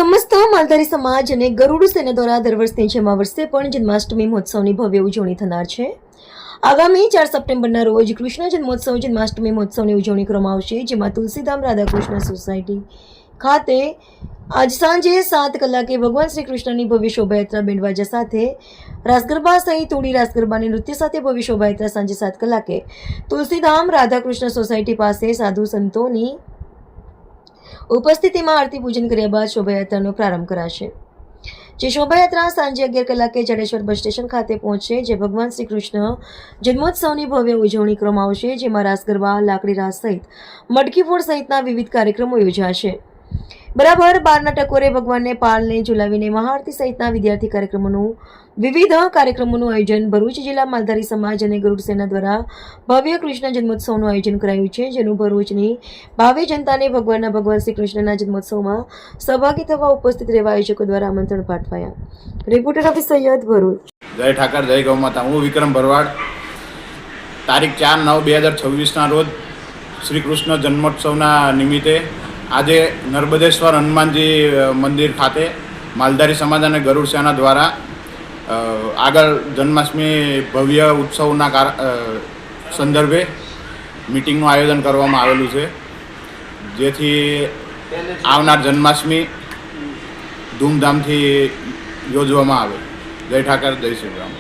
સમસ્ત માલધારી સમાજ અને ગરુડ સેના દ્વારા દર વર્ષની જેમ આ વર્ષે પણ જન્માષ્ટમી મહોત્સવની ભવ્ય ઉજવણી થનાર છે। આગામી 4 સપ્ટેમ્બરના રોજ કૃષ્ણ જન્મોત્સવ જન્માષ્ટમી મહોત્સવની ઉજવણી કરવામાં આવશે, જેમાં તુલસીધામ રાધાકૃષ્ણ સોસાયટી ખાતે આજ સાંજે 7 કલાકે ભગવાન શ્રી કૃષ્ણની ભવ્ય શોભાયાત્રા બેન્ડવાજા સાથે રાસ ગરબા સહિત હોળી રાસ ગરબાની નૃત્ય સાથે ભવ્ય શોભાયાત્રા સાંજે 7 કલાકે તુલસીધામ રાધાકૃષ્ણ સોસાયટી પાસે સાધુ સંતોની ઉપસ્થિતિમાં આરતી પૂજન કર્યા બાદ શોભાયાત્રાનો પ્રારંભ કરાશે, જે શોભાયાત્રા સાંજે 11 કલાકે જાડેશ્વર બસ સ્ટેશન ખાતે પહોંચશે, જે ભગવાન શ્રી કૃષ્ણ જન્મોત્સવની ભવ્ય ઉજવણી કરવામાં આવશે, જેમાં રાસ ગરબા, લાકડી રાસ સહિત મટકી ફોડ સહિતના વિવિધ કાર્યક્રમો યોજાશે। બરાબર 12ના ટકોરે ભગવાનને પાળને ઝુલાવીને મહાઆરતી સહિતના વિવિધ કાર્યક્રમોનું આયોજન ભરૂચ જિલ્લા માલધારી સમાજ અને ગરુડ સેના દ્વારા ભવ્ય કૃષ્ણ જન્મોત્સવનું આયોજન કરાયું છે, જેનું ભરૂચની ભાવિ જનતાને ભગવાન શ્રી કૃષ્ણના જન્મોત્સવમાં સહભાગી થવા ઉપસ્થિત રહેવા આયોજકો દ્વારા આમંત્રણ પાઠવાયા। રિપોર્ટર હાફિઝ સૈયદ, ભરૂચ। જય ઠાકર, જય ગૌ માતા। હું વિક્રમ ભરવાડ। તારીખ 4/9/2026ના રોજ શ્રી કૃષ્ણ જન્મોત્સવના નિમિત્તે આજે નર્મદેશ્વર હનુમાનજી મંદિર ખાતે માલધારી સમાજ અને ગરુડ સેના દ્વારા આગળ જન્માષ્ટમી ભવ્ય ઉત્સવના સંદર્ભે મિટિંગનું આયોજન કરવામાં આવેલું છે, જેથી આવનાર જન્માષ્ટમી ધૂમધામથી યોજવામાં આવે। જય ઠાકર, જય શ્રી રામ।